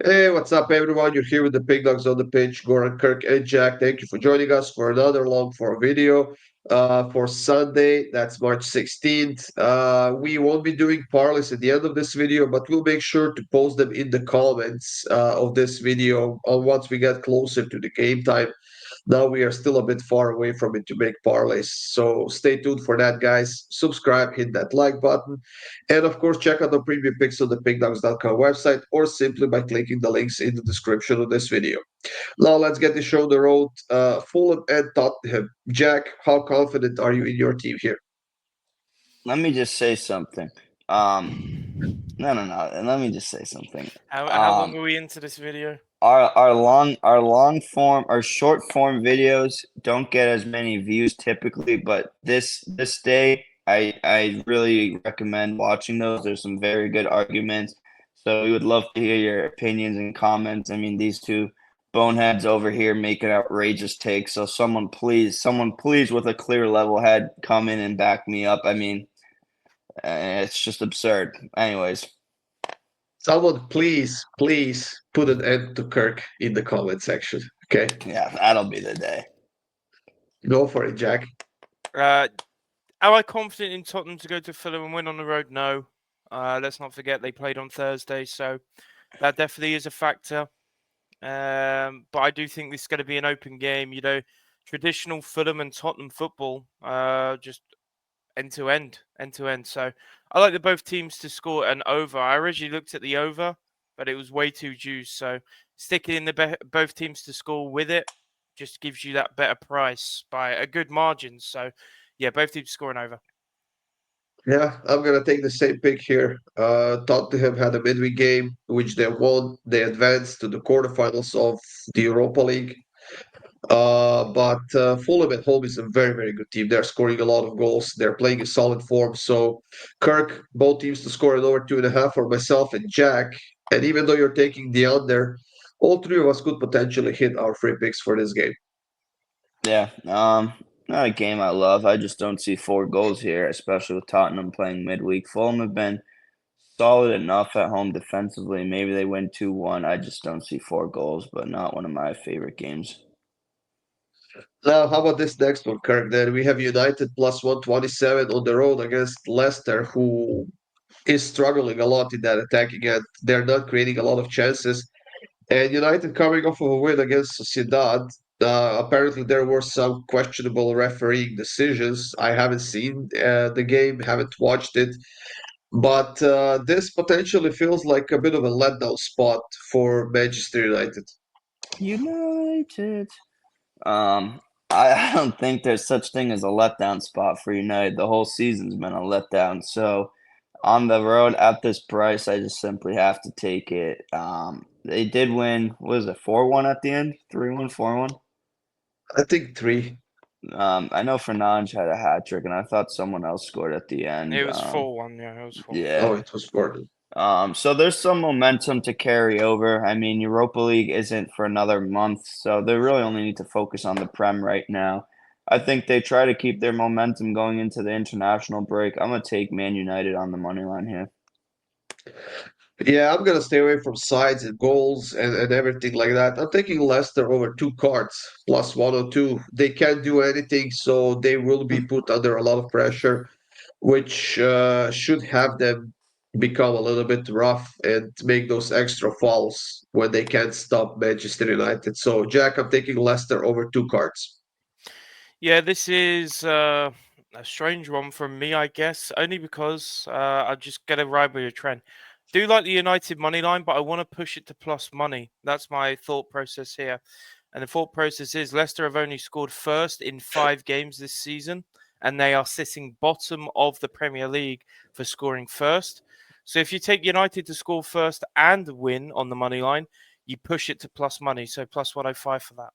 Hey, what's up, everyone? You're here with the Pick Dawgz on the pitch. Goran, Kirk, and Jack. Thank you for joining us for another long form video for Sunday. That's March 16th. We won't be doing parlays at the end of this video, but we'll make sure to post them in the comments of this video once we get closer to the game time. Now we are still a bit far away from it to make parlays. So stay tuned for that, guys. Subscribe, hit that like button. And of course, check out the premium picks on the PickDawgz.com website or simply by clicking the links in the description of this video. Now let's get the show on the road. Fulham and Tottenham. Jack, how confident are you in your team here? Let me just say something. No. And let me just say something. How long are we into this video? Our short form videos don't get as many views typically, but this day I really recommend watching those. There's some very good arguments. So we would love to hear your opinions and comments. I mean, these two boneheads over here making outrageous takes. So someone please with a clear level head come in and back me up. I mean, it's just absurd. Anyways, Someone please put an end to Kirk in the comment section. Okay, yeah, that'll be the day. go for it, Jack. Am I confident in Tottenham to go to Fulham and win on the road? No. Let's not forget they played on Thursday, so that definitely is a factor. But I do think this is going to be an open game. You know, traditional Fulham and Tottenham football, just end to end. So I like the both teams to score an over. I originally looked at the over, but it was way too juiced. So sticking in the both teams to score with it just gives you that better price by a good margin. So yeah, both teams scoring over. Yeah, I'm gonna take the same pick here. Tottenham had a midweek game which they won. They advanced to the quarterfinals of the Europa League. But Fulham at home is a very good team. They're scoring a lot of goals. They're playing in solid form. So, Kirk, both teams to score an over 2.5 for myself and Jack. And even though you're taking the under, all three of us could potentially hit our free picks for this game. Yeah, not a game I love. I just don't see 4 goals here, especially with Tottenham playing midweek. Fulham have been solid enough at home defensively. Maybe they win 2-1. I just don't see 4 goals, but not one of my favorite games. Now, how about this next one, Kirk? Then we have United plus 127 on the road against Leicester, who is struggling a lot in that attacking end. They're not creating a lot of chances. And United coming off of a win against Sociedad. Apparently, there were some questionable refereeing decisions. I haven't seen the game, haven't watched it, but this potentially feels like a bit of a letdown spot for Manchester United. United. Um, I don't think there's such thing as a letdown spot for United. The whole season's been a letdown. So on the road at this price, I just simply have to take it. They did win, what was it, 4-1 at the end? 3-1, 4-1? I think three. I know Fernandes had a hat trick, and I thought someone else scored at the end. It was 4-1. Yeah, it was 4. Oh, Yeah. it was Gordon. So there's some momentum to carry over. I mean, Europa League isn't for another month, so they really only need to focus on the Prem right now. I think they try to keep their momentum going into the international break. I'm gonna take Man United on the money line here. Yeah, I'm gonna stay away from sides and goals and everything like that. I'm taking Leicester over 2 cards plus 102. They can't do anything, so they will be put under a lot of pressure, which should have them become a little bit rough and make those extra fouls when they can't stop Manchester United. So, Jack, I'm taking Leicester over 2 cards. Yeah, this is a strange one from me, I guess, only because I'm just gonna ride with your trend. Do like the United money line, but I want to push it to plus money. That's my thought process here. And the thought process is Leicester have only scored first in 5 games this season, and they are sitting bottom of the Premier League for scoring first. So if you take United to score first and win on the money line, you push it to plus money. So plus 105 for that.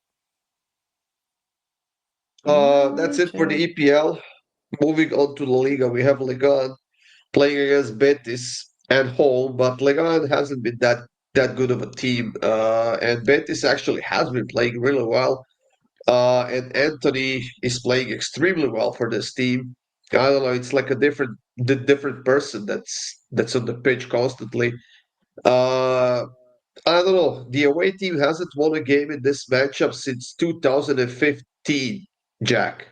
That's it for the EPL. Moving on to LaLiga, we have Legan playing against Betis at home, but Legan hasn't been that good of a team, and Betis actually has been playing really well. And Anthony is playing extremely well for this team. I don't know, it's like a different person that's on the pitch constantly. Uh, I don't know. The away team hasn't won a game in this matchup since 2015, Jack.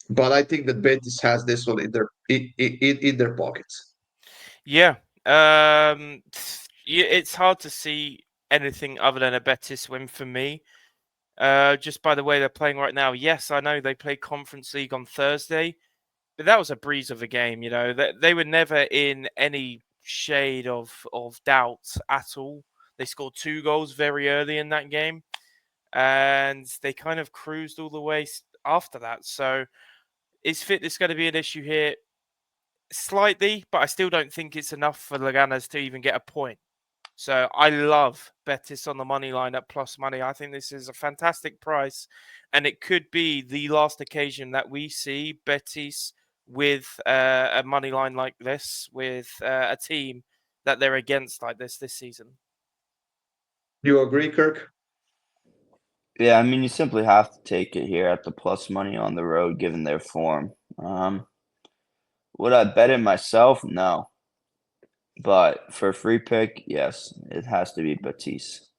But I think that Betis has this one in their pockets. Yeah. It's hard to see anything other than a Betis win for me. Just by the way they're playing right now. Yes, I know they played Conference League on Thursday, but that was a breeze of a game. You know, they were never in any shade of doubt at all. They scored 2 goals very early in that game, and they kind of cruised all the way after that. So, is fitness going to be an issue here? Slightly, but I still don't think it's enough for Leganes to even get a point. So I love Betis on the money line at plus money. I think this is a fantastic price, and it could be the last occasion that we see Betis with a money line like this, with a team that they're against like this season. You agree, Kirk? Yeah, I mean, you simply have to take it here at the plus money on the road, given their form. Would I bet it myself? No. But for a free pick, yes, it has to be Betis.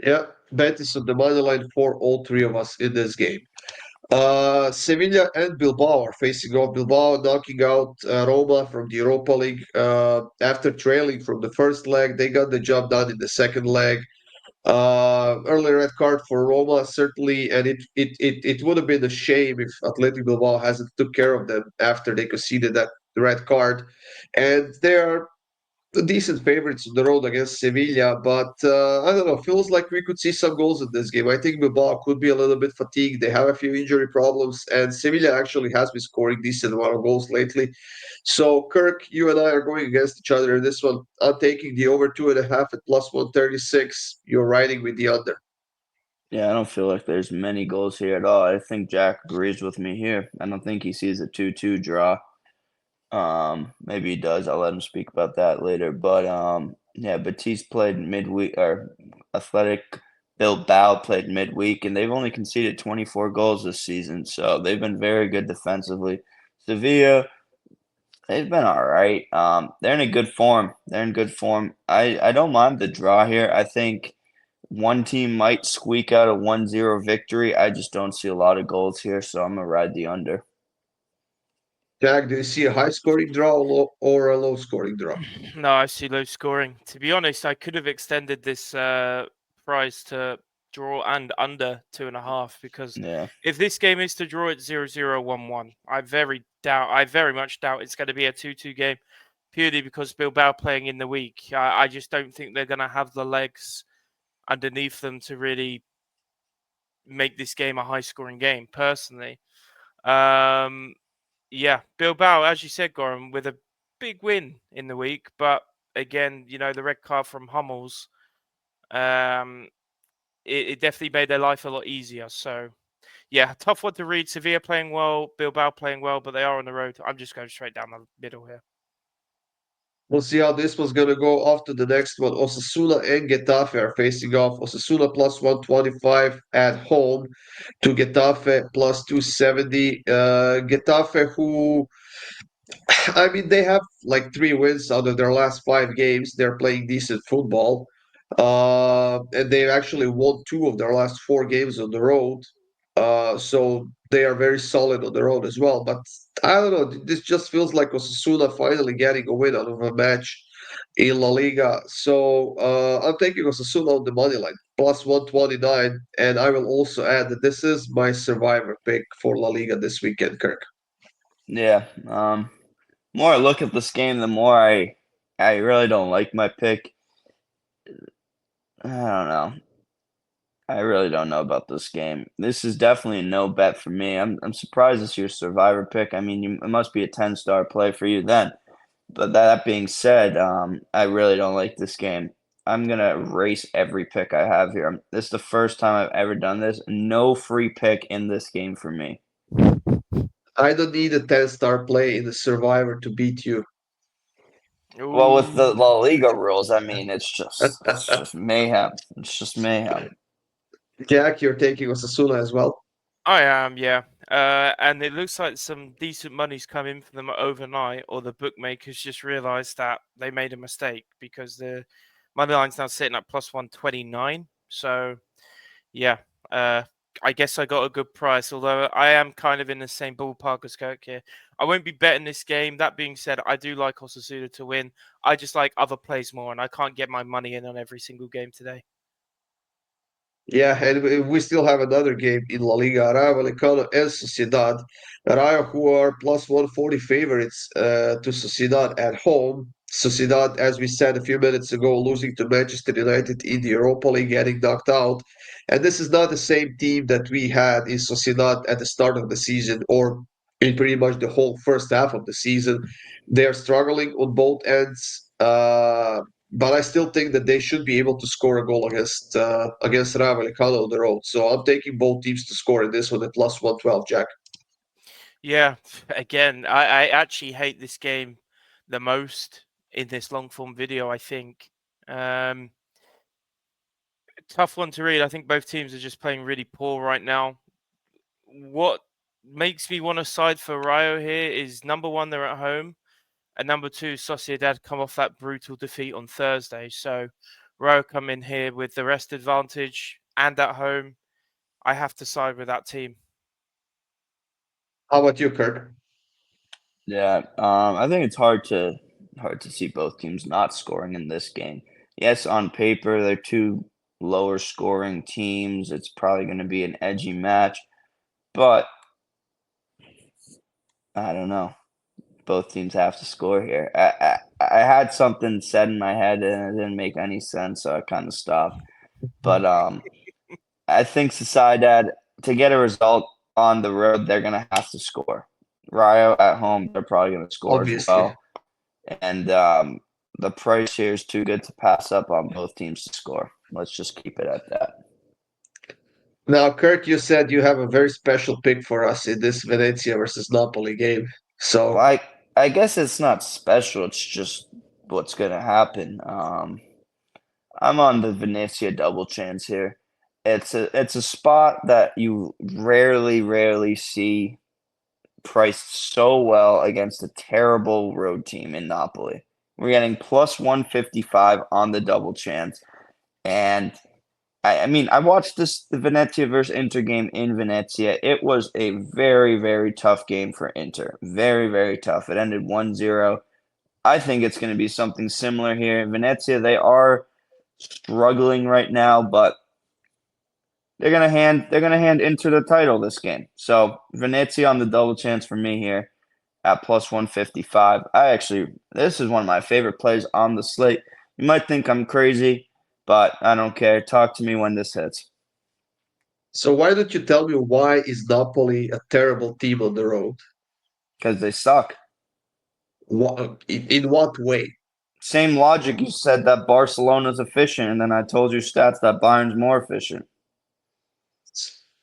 Yeah, Betis on the money line for all three of us in this game. Sevilla and Bilbao are facing off. Bilbao knocking out Roma from the Europa League after trailing from the first leg. They got the job done in the second leg. Early red card for Roma certainly, and it would have been a shame if Athletic Bilbao hasn't took care of them after they conceded that red card, and they are decent favorites on the road against Sevilla, but I don't know. Feels like we could see some goals in this game. I think Bilbao could be a little bit fatigued. They have a few injury problems, and Sevilla actually has been scoring decent amount of goals lately. So, Kirk, you and I are going against each other in this one. I'm taking the over 2.5 at plus 136. You're riding with the under. Yeah, I don't feel like there's many goals here at all. I think Jack agrees with me here. I don't think he sees a 2-2 draw. Maybe he does. I'll let him speak about that later. But yeah, Betis played midweek, or Athletic Bilbao played midweek, and they've only conceded 24 goals this season. So they've been very good defensively. Sevilla, they've been all right. They're in a good form. They're in good form. I don't mind the draw here. I think one team might squeak out a 1-0 victory. I just don't see a lot of goals here, so I'm gonna ride the under. Jack, do you see a high scoring draw or a low scoring draw? No, I see low scoring. To be honest, I could have extended this price to draw and under 2.5 because Yeah. if this game is to draw, it's 0-0, 1-1. I very much doubt it's going to be a 2-2 game purely because Bilbao playing in the week. I just don't think they're going to have the legs underneath them to really make this game a high scoring game, personally. Um, yeah, Bilbao, as you said, Goran, with a big win in the week, but again, you know, the red card from Hummels, um, it definitely made their life a lot easier. So, yeah, tough one to read. Sevilla playing well, Bilbao playing well, but they are on the road. I'm just going straight down the middle here. We'll see how this one's going to go off to the next one. Osasuna and Getafe are facing off. Osasuna plus 125 at home to Getafe plus 270. Getafe, who, I mean, they have like 3 wins out of their last 5 games. They're playing decent football. And they've actually won 2 of their last 4 games on the road. So they are very solid on the road as well. But I don't know. This just feels like Osasuna finally getting a win out of a match in La Liga. So I'm taking Osasuna on the money line, plus 129. And I will also add that this is my survivor pick for La Liga this weekend, Kirk. Yeah. More I look at this game, the more I really don't like my pick. I don't know. I really don't know about this game. This is definitely a no bet for me. I'm surprised it's your survivor pick. I mean, it must be a 10-star play for you then. But that being said, I really don't like this game. I'm gonna erase every pick I have here. This is the first time I've ever done this. No free pick in this game for me. I don't need a 10-star play in the survivor to beat you. Well, with the Ooh. La Liga rules, I mean, it's just mayhem. It's just mayhem. Jack, you're taking Osasuna as well. I am, yeah. And it looks like some decent money's come in for them overnight, or the bookmakers just realised that they made a mistake because the Money line's now sitting at plus 129. So, yeah, I guess I got a good price, although I am kind of in the same ballpark as Kirk here. I won't be betting this game. That being said, I do like Osasuna to win. I just like other plays more, and I can't get my money in on every single game today. Yeah, and we still have another game in La Liga. Rayo Vallecano and Sociedad. Rayo, who are plus 140 favorites to Sociedad at home. Sociedad, as we said a few minutes ago, losing to Manchester United in the Europa League, getting knocked out. And this is not the same team that we had in Sociedad at the start of the season or in pretty much the whole first half of the season. They are struggling on both ends. But I still think that they should be able to score a goal against Rayo Vallecano on the road. So I'm taking both teams to score in this one at plus 112, Jack. Yeah, again, I actually hate this game the most in this long form video, I think. Tough one to read. I think both teams are just playing really poor right now. What makes me want to side for Rayo here is number one, they're at home, and number two, Sociedad come off that brutal defeat on Thursday. So Rayo come in here with the rest advantage and at home. I have to side with that team. How about you, Kirk? Yeah, I think it's hard to see both teams not scoring in this game. Yes, on paper they're two lower scoring teams. It's probably going to be an edgy match, but I don't know. Both teams have to score here. I had something said in my head and it didn't make any sense, so I kind of stopped. But I think Sociedad, to get a result on the road, they're gonna have to score. Rayo at home, they're probably gonna score as Obviously. well. And the price here is too good to pass up on both teams to score. Let's just keep it at that. Now, Kirk, you said you have a very special pick for us in this Venezia versus Napoli game. So Well, I guess it's not special. It's just what's gonna happen. I'm on the Venezia double chance here. It's a spot that you rarely see priced so well against a terrible road team in Napoli. We're getting plus 155 on the double chance. And I mean, I watched the Venezia versus Inter game in Venezia. It was a very tough game for Inter. Very tough. It ended 1-0. I think it's going to be something similar here. In Venezia, they are struggling right now, but they're gonna hand Inter the title this game. So Venezia on the double chance for me here at plus 155. This is one of my favorite plays on the slate. You might think I'm crazy, but I don't care. Talk to me when this hits. So why don't you tell me why is Napoli a terrible team on the road? Because they suck. In what way? Same logic. You said that Barcelona's efficient, and then I told you stats that Bayern's more efficient.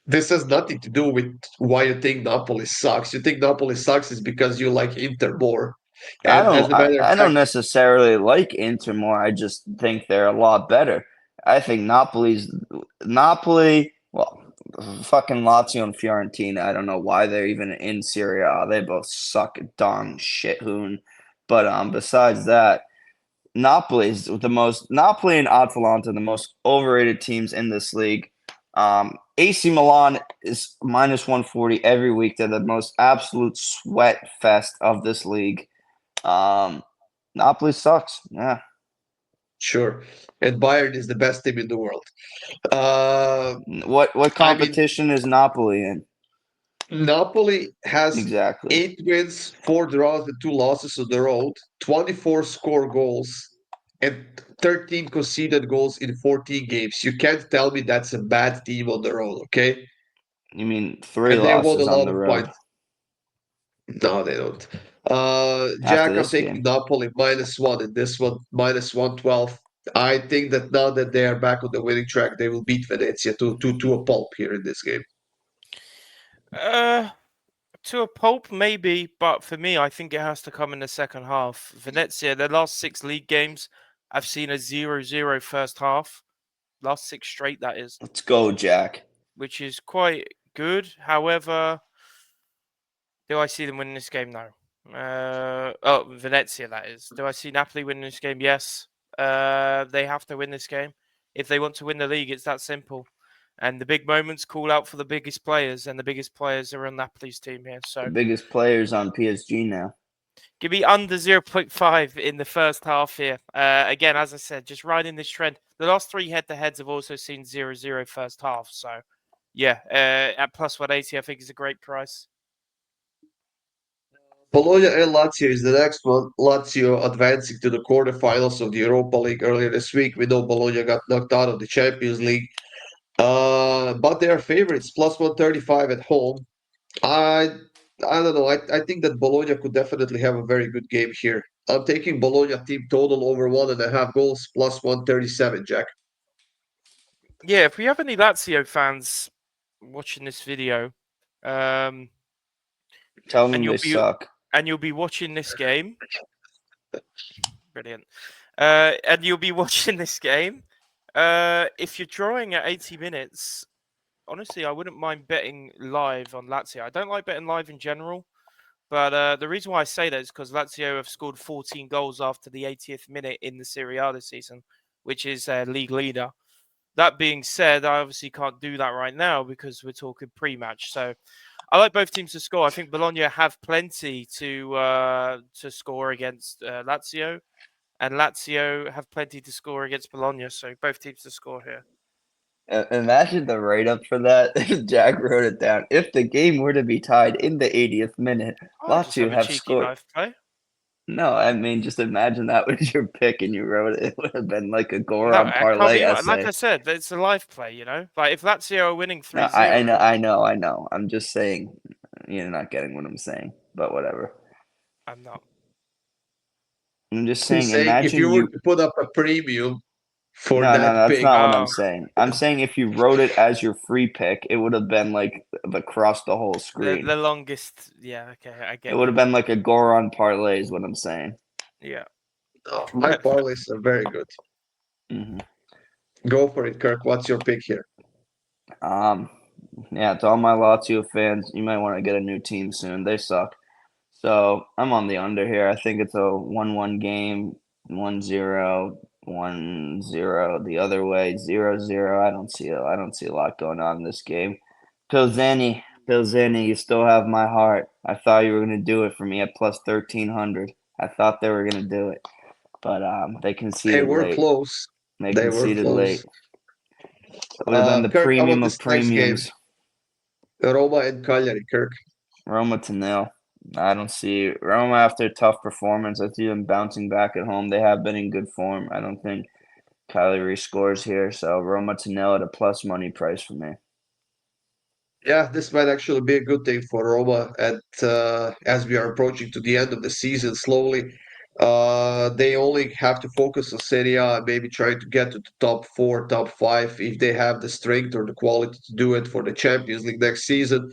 This has nothing to do with why you think Napoli sucks. You think Napoli sucks is because you like Inter more. I And as don't a matter of I don't fact, necessarily like Inter more. I just think they're a lot better. I think Napoli, well, fucking Lazio and Fiorentina. I don't know why they're even in Serie A. They both suck darn shit hoon. But besides that, Napoli and Atalanta are the most overrated teams in this league. AC Milan is minus 140 every week. They're the most absolute sweat fest of this league. Napoli sucks. Yeah. sure. And Bayern is the best team in the world. Uh, What I mean, competition is Napoli in? Napoli has Exactly. 8 wins, 4 draws, and 2 losses on the road, 24 score goals, and 13 conceded goals in 14 games. You can't tell me that's a bad team on the road, okay? You mean 3 And they won a losses on lot the of road points. No, they don't. after Jack, I'm this taking game? Napoli -1 in this one, minus 112. I think that now that they are back on the winning track, they will beat Venezia to a pulp here in this game. To a pulp, maybe, but for me, I think it has to come in the second half. Venezia, their last 6 league games, I've seen a 0-0 first half. Last 6 straight, that is, Let's go, Jack. which is quite good. However, do I see them winning this game? No. Venezia, that is. Do I see Napoli winning this game? Yes. They have to win this game. If they want to win the league, it's that simple. And the big moments call out for the biggest players, and the biggest players are on Napoli's team here. The So biggest players on PSG now. give me under 0.5 in the first half here. Again, as I said, just riding this trend. The last 3 head-to-heads have also seen 0-0 first half. So, yeah, at plus 180, I think is a great price. Bologna and Lazio is the next one. Lazio advancing to the quarterfinals of the Europa League earlier this week. We know Bologna got knocked out of the Champions League. But they are favorites, plus 135 at home. I I don't know. I think that Bologna could definitely have a very good game here. I'm taking Bologna team total over 1.5 goals, plus 137, Jack. Yeah, if we have any Lazio fans watching this video, um, Tell and them you'll they be suck. and you'll be watching this game. Brilliant. And you'll be watching this game. If you're drawing at 80 minutes, honestly, I wouldn't mind betting live on Lazio. I don't like betting live in general, but the reason why I say that is because Lazio have scored 14 goals after the 80th minute in the Serie A this season, which is league leader. That being said, I obviously can't do that right now because we're talking pre-match. So I like both teams to score. I think Bologna have plenty to score against Lazio, and Lazio have plenty to score against Bologna. So both teams to score here. Imagine the write-up for that. Jack wrote it down. If the game were to be tied in the 80th minute, I'll just Lazio have a have cheeky scored. live play. No, I mean, just imagine that was your pick and you wrote it. It would have been like a No, Goron I can't parlay be like essay. I said. It's a live play, you know. Like if Lazio are winning 3-0, No, I know. I'm just saying, you're not getting what I'm saying, but whatever. I'm not. I'm just He's saying, saying if you imagine were you. to put up a premium for No, that that's pick, not what I'm Oh, saying. I'm saying if you wrote it as your free pick, it would have been like across the whole the screen. longest. Yeah, okay, I It get would you. have been like a Goron parlay, is what I'm saying. Yeah. oh, my parlays are very good. hmm Go for it, Kirk. What's your pick here? Yeah, to all my Lazio fans, you might want to get a new team soon. They suck. So I'm on the under here. I think it's a 1-1 game, 1-0, 1-0 the other way, 0-0. I don't see a lot going on in this game. Pilzeni, you still have my heart. I thought you were gonna do it for me at plus 1,300. I thought they were gonna do it, but they They conceded were late. close. They They were conceded late. close. It would have been the Kirk, how premium about of this next game? premiums. Roma and Cagliari, Kirk. Roma to nil. I don't see Roma after a tough performance. I see them bouncing back at home. They have been in good form. I don't think Cagliari scores here, so Roma to nil at a plus money price for me. Yeah, this might actually be a good thing for Roma at as we are approaching to the end of the season slowly. They only have to focus on Serie A and maybe try to get to the top 4, top 5 if they have the strength or the quality to do it for the Champions League next season.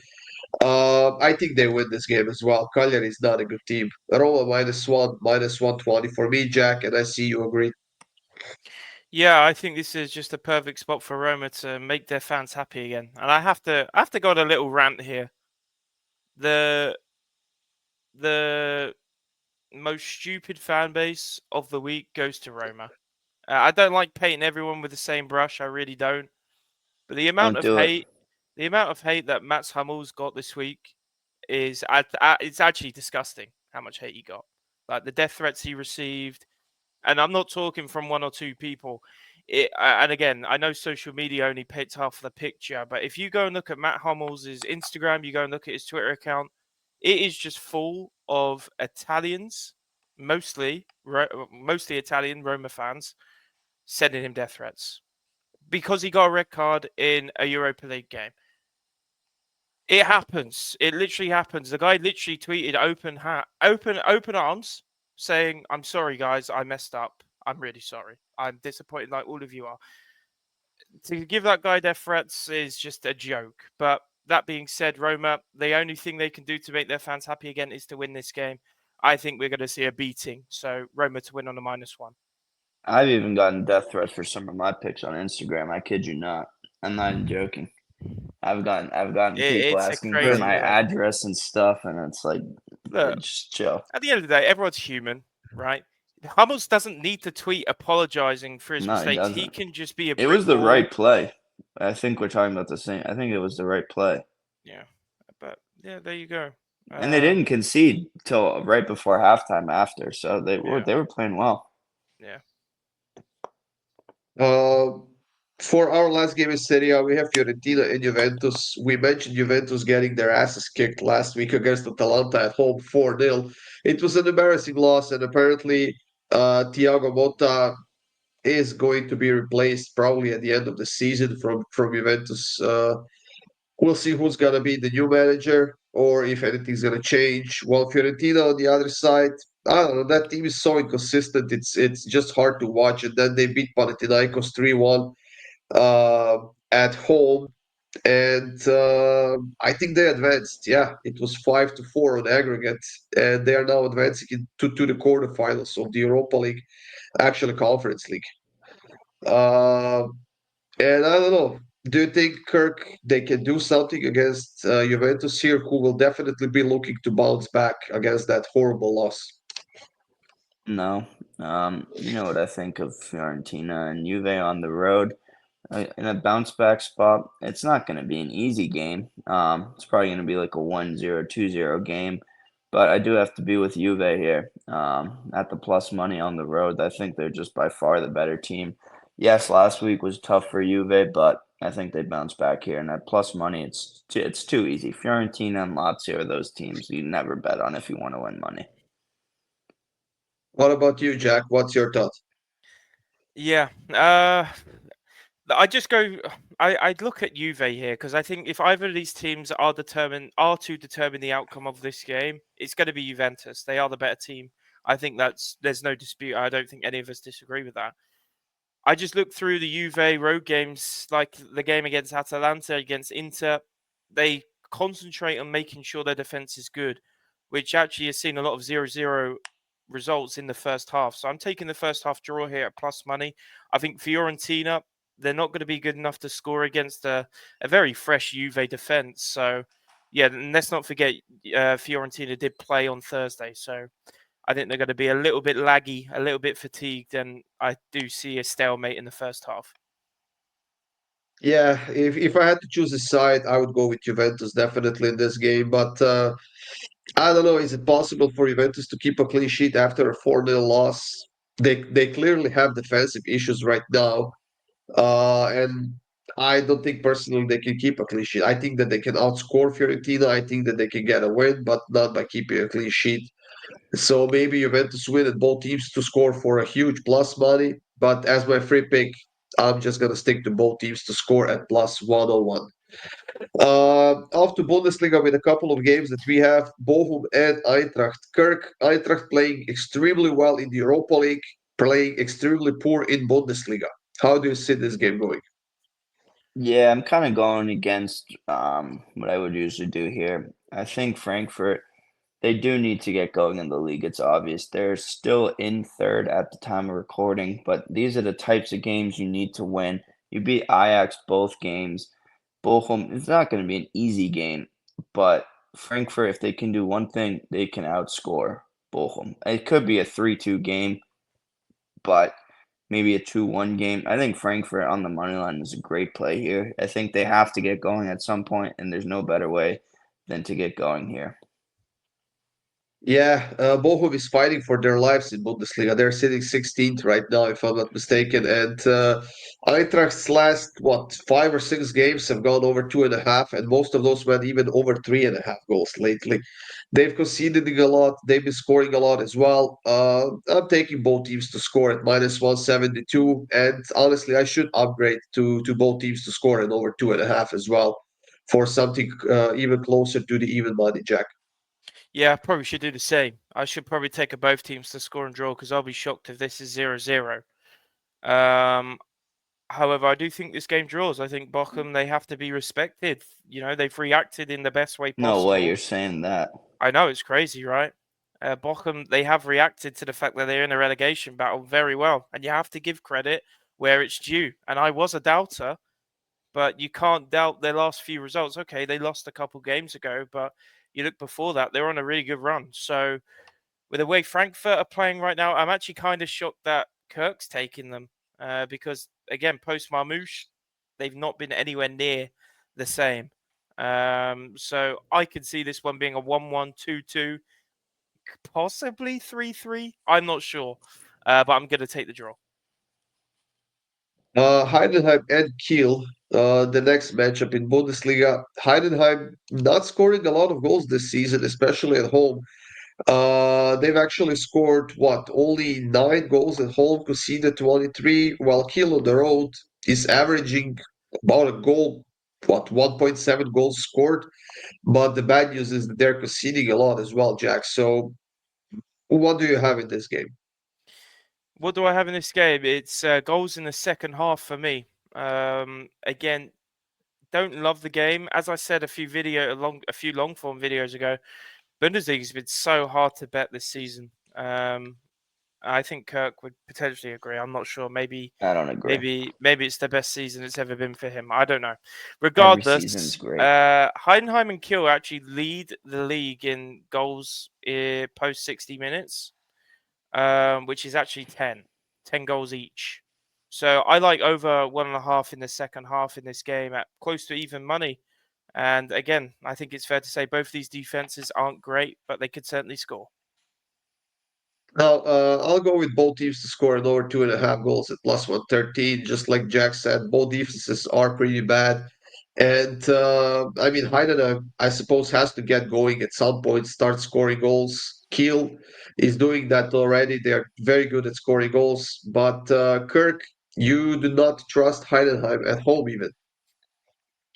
I think they win this game as well. Cagliari is not a good team. Roma -1, -120 for me, Jack, and I see you agree. Yeah, I think this is just a perfect spot for Roma to make their fans happy again. And I have to go on a little rant here. The the most stupid fan base of the week goes to Roma. I don't like painting everyone with the same brush. I really don't. But Don't do it. the amount of hate that Mats Hummels got this week is it's actually disgusting how much hate he got. Like the death threats he received, and I'm not talking from one or two people. And again, I know social media only paints half of the picture, but if you go and look at Matt Hummels' Instagram, you go and look at his Twitter account, it is just full of Italians, mostly Italian Roma fans, sending him death threats because he got a red card in a Europa League game. It happens. It literally happens. The guy literally tweeted open arms, saying, "I'm sorry, guys. I messed up. I'm really sorry. I'm disappointed, like all of you are." To give that guy death threats is just a joke. But that being said, Roma, the only thing they can do to make their fans happy again is to win this game. I think we're going to see a beating. So Roma to win on a -1. I've even gotten death threats for some of my picks on Instagram. I kid you not. I'm not even joking. I've gotten people It's a asking for crazy my look. address and stuff, and it's like, Look, just chill. at the end of the day, everyone's human, right? Hummels doesn't need to tweet apologizing for his No, he mistakes. He doesn't. can just be a It brick was the wall. right play. I think we're talking about the same. I think it was the right play. Yeah, but yeah, there you go. And they didn't concede till right before halftime after, so they were playing well. Yeah. For our last game in Serie, we have Fiorentina and Juventus. We mentioned Juventus getting their asses kicked last week against Atalanta at home 4-0. It was an embarrassing loss, and apparently Thiago Motta is going to be replaced probably at the end of the season from Juventus. We'll see who's gonna be the new manager or if anything's gonna change. While Fiorentina on the other side, I don't know. That team is so inconsistent. It's just hard to watch. And then they beat Panathinaikos 3-1 at home, and I think they advanced. Yeah, it was 5-4 on aggregate, and they are now advancing to the quarterfinals of the Europa League, actually Conference League. And I don't know. Do you think Kirk they can do something against Juventus here, who will definitely be looking to bounce back against that horrible loss? No, you know what I think of Fiorentina and Juve on the road. In a bounce back spot, it's not going to be an easy game. It's probably going to be like a 1-0, 2-0 game. But I do have to be with Juve here. At the plus money on the road, I think they're just by far the better team. Yes, last week was tough for Juve, but I think they bounce back here. And at plus money, it's too easy. Fiorentina and Lazio are those teams you never bet on if you want to win money. What about you, Jack? What's your thought? Yeah. I just go. I'd look at Juve here because I think if either of these teams are to determine the outcome of this game, it's going to be Juventus. They are the better team. I think there's no dispute. I don't think any of us disagree with that. I just look through the Juve road games, like the game against Atalanta, against Inter. They concentrate on making sure their defense is good, which actually has seen a lot of 0-0 results in the first half. So I'm taking the first half draw here at plus money. I think Fiorentina, they're not going to be good enough to score against a very fresh Juve defense. So, yeah, and let's not forget Fiorentina did play on Thursday. So I think they're going to be a little bit laggy, a little bit fatigued, and I do see a stalemate in the first half. Yeah, if I had to choose a side, I would go with Juventus definitely in this game. But I don't know, is it possible for Juventus to keep a clean sheet after a 4-0 loss? They clearly have defensive issues right now. And I don't think personally they can keep a clean sheet. I think that they can outscore Fiorentina. I think that they can get a win, but not by keeping a clean sheet. So maybe Juventus win and both teams to score for a huge plus money. But as my free pick, I'm just gonna stick to both teams to score at plus 101. Off to Bundesliga with a couple of games that we have Bochum and Eintracht. Kirk, Eintracht playing extremely well in the Europa League, playing extremely poor in Bundesliga. How do you see this game going? Yeah, I'm kind of going against what I would usually do here. I think Frankfurt, they do need to get going in the league. It's obvious. They're still in third at the time of recording, but these are the types of games you need to win. You beat Ajax both games. Bochum, it's not going to be an easy game, but Frankfurt, if they can do one thing, they can outscore Bochum. It could be a 3-2 game, but maybe a 2-1 game. I think Frankfurt on the money line is a great play here. I think they have to get going at some point, and there's no better way than to get going here. Yeah, Bochum is fighting for their lives in Bundesliga. They're sitting 16th right now, if I'm not mistaken. And Eintracht's last, what, 5 or 6 games have gone over 2.5, and most of those went even over 3.5 goals lately. They've conceded a lot. They've been scoring a lot as well. I'm taking both teams to score at minus 172. And honestly, I should upgrade to both teams to score at over 2.5 as well for something even closer to the even money, Jack. Yeah, I probably should do the same. I should probably take a both teams to score and draw because I'll be shocked if this is 0-0. However, I do think this game draws. I think Bochum, they have to be respected. You know, they've reacted in the best way No way possible. you're saying that. I know, it's crazy, right? Bochum, they have reacted to the fact that they're in a relegation battle very well. And you have to give credit where it's due. And I was a doubter, but you can't doubt their last few results. Okay, they lost a couple games ago, but you look before that, they were on a really good run. So with the way Frankfurt are playing right now, I'm actually kind of shocked that Kirk's taking them because, again, post Marmouche, they've not been anywhere near the same. So I could see this one being a 1-1, 2-2, possibly 3-3. I'm not sure, but I'm going to take the draw. Heidenheim and Kiel, the next matchup in Bundesliga. Heidenheim not scoring a lot of goals this season, especially at home. They've actually scored only 9 goals at home, conceded 23, while Kiel on the road is averaging about a goal, 1.7 goals scored. But the bad news is that they're conceding a lot as well, Jack. So, what do you have in this game? What do I have in this game? It's goals in the second half for me. Again, don't love the game. As I said a few long form videos ago, Bundesliga's been so hard to bet this season. I think Kirk would potentially agree. I'm not sure. Maybe I don't agree. maybe it's the best season it's ever been for him. I don't know. Every season's Regardless, great. Heidenheim and Kiel actually lead the league in goals post 60 minutes, which is actually 10 goals each. So I like over 1.5 in the second half in this game at close to even money. And again, I think it's fair to say both these defenses aren't great, but they could certainly score. Now, I'll go with both teams to score an over 2.5 goals at plus 113. Just like Jack said, both defenses are pretty bad. And I mean, Heidenheim, I suppose, has to get going at some point, start scoring goals. Kiel is doing that already. They're very good at scoring goals. But Kirk, you do not trust Heidenheim at home, even.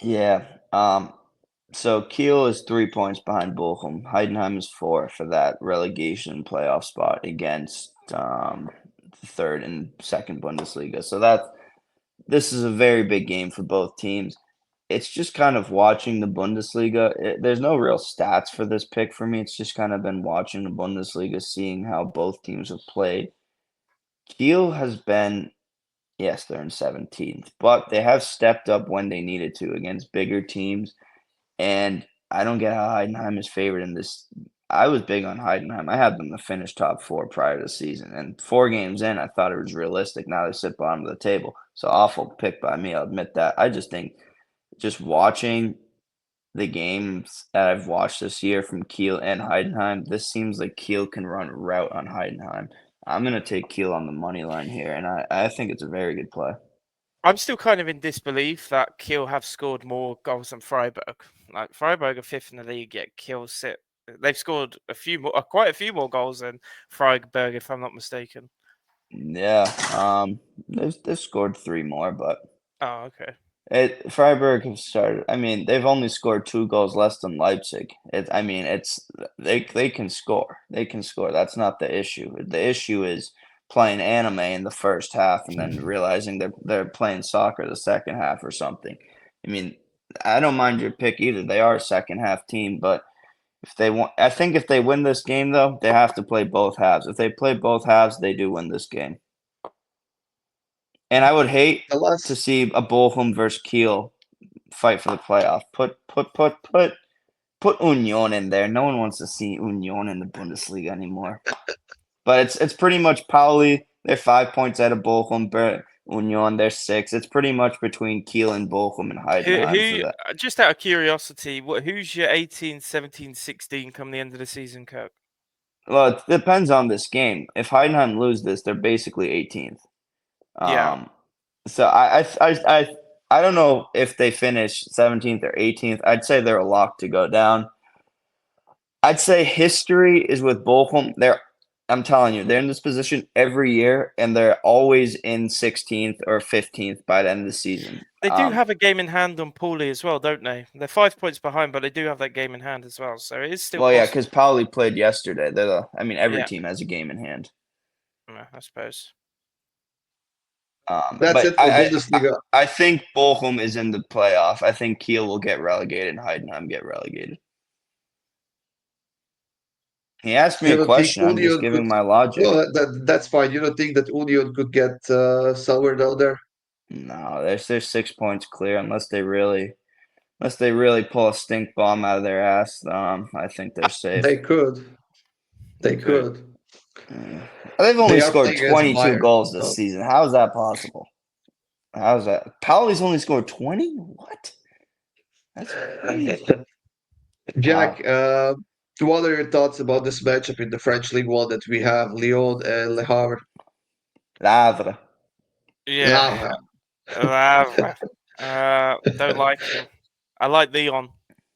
Yeah. So Kiel is 3 points behind Bochum. Heidenheim is 4 for that relegation playoff spot against third and second Bundesliga. So this is a very big game for both teams. It's just kind of watching the Bundesliga. There's no real stats for this pick for me. It's just kind of been watching the Bundesliga, seeing how both teams have played. Kiel has been, yes, they're in 17th, but they have stepped up when they needed to against bigger teams. And I don't get how Heidenheim is favored in this. I was big on Heidenheim. I had them to finish top 4 prior to the season. And 4 games in, I thought it was realistic. Now they sit bottom of the table. So awful pick by me, I'll admit that. I just think just watching the games that I've watched this year from Kiel and Heidenheim, this seems like Kiel can run a route on Heidenheim. I'm going to take Kiel on the money line here, and I think it's a very good play. I'm still kind of in disbelief that Kiel have scored more goals than Freiburg. Like Freiburg are 5th in the league, yet Kiel sit. They've scored quite a few more goals than Freiburg, if I'm not mistaken. Yeah, they've scored 3 more, but Oh, okay. Freiburg have started. I mean, they've only scored 2 goals less than Leipzig. They can score. They can score. That's not the issue. The issue is playing anime in the first half and then realizing they're playing soccer the second half or something. I mean, I don't mind your pick either. They are a second half team, but I think if they win this game though, they have to play both halves. If they play both halves, they do win this game. And I would hate to see a Bochum versus Kiel fight for the playoff. Put Union in there. No one wants to see Union in the Bundesliga anymore. But it's pretty much Pauli. They're 5 points out of Bochum. Union, they're 6. It's pretty much between Kiel and Bochum and Heidenheim for that. Just out of curiosity, who's your 18, 17, 16 come the end of the season, Kirk? Well, it depends on this game. If Heidenheim lose this, they're basically 18th. Yeah. So I don't know if they finish 17th or 18th. I'd say they're a lock to go down. I'd say history is with Bochum. I'm telling you, they're in this position every year, and they're always in 16th or 15th by the end of the season. They do have a game in hand on Pauli as well, don't they? They're 5 points behind, but they do have that game in hand as well. So it is still yeah, because Pauli played yesterday. Every team has a game in hand. Yeah, I suppose. That's it for Bundesliga. I think Bochum is in the playoff. I think Kiel will get relegated and Heidenheim get relegated. He asked me a question. I'm just giving my logic. No, that's fine. You don't think that Union could get somewhere down there? No, they're 6 points clear unless they really pull a stink bomb out of their ass. I think they're safe. They could. They Okay. could. They've only They are scored playing against 22 Bayern. goals this So, season. How is that possible? How is that? Pauli's only scored 20? What? That's crazy. Jack, Wow. what are your thoughts about this matchup in the French League One that we have Lyon and Le Havre? Lavra. Yeah. Havre. Don't like him. I like Leon.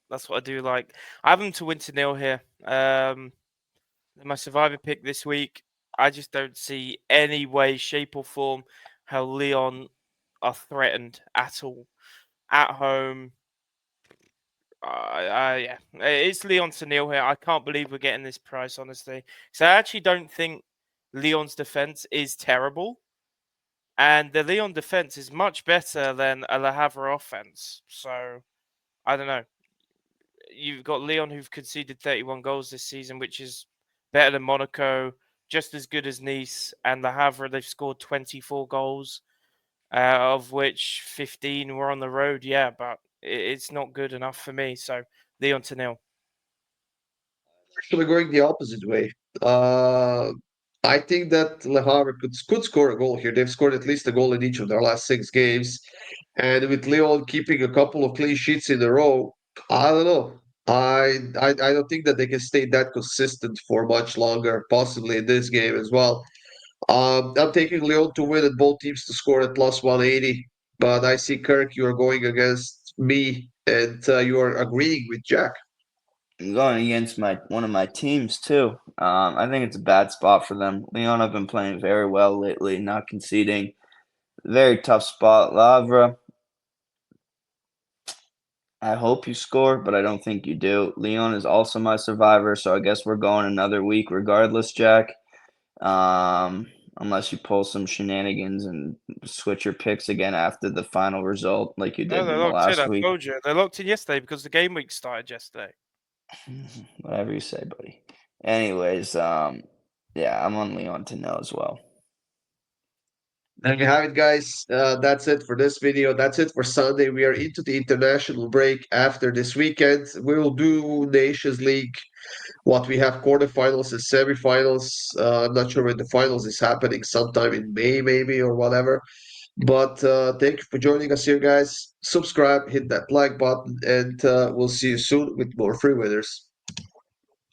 That's what I do like. I have him to win to nil here. My survivor pick this week. I just don't see any way, shape, or form how Leon are threatened at all at home. Yeah, it's Leon to nil here. I can't believe we're getting this price, honestly. So I actually don't think Leon's defense is terrible, and the Leon defense is much better than a Le Havre offense. So I don't know. You've got Leon who've conceded 31 goals this season, which is better than Monaco, just as good as Nice, and Le Havre they've scored 24 goals, of which 15 were on the road. Yeah, but it's not good enough for me. So Leon to nil. Actually going the opposite way. I think that Le Havre could score a goal here. They've scored at least a goal in each of their last 6 games. And with Leon keeping a couple of clean sheets in a row, I don't know. I don't think that they can stay that consistent for much longer, possibly in this game as well. I'm taking Lyon to win and both teams to score at plus 180. But I see Kirk, you are going against me, and you are agreeing with Jack. I'm going against one of my teams too. I think it's a bad spot for them. Leon have been playing very well lately, not conceding. Very tough spot. Lavra, I hope you score, but I don't think you do. Leon is also my survivor, so I guess we're going another week regardless, Jack. Unless you pull some shenanigans and switch your picks again after the final result, like you No, did they're in the locked in. last I week. told you. They're locked in yesterday because the game week started yesterday. Whatever you say, buddy. Anyways, yeah, I'm on Leon to know as well. There you have it, guys. That's it for this video. That's it for Sunday. We are into the international break after this weekend. We will do Nations League, what we have quarterfinals and semifinals. I'm not sure when the finals is happening, sometime in May, maybe, or whatever. But thank you for joining us here, guys. Subscribe, hit that like button, and we'll see you soon with more free winners.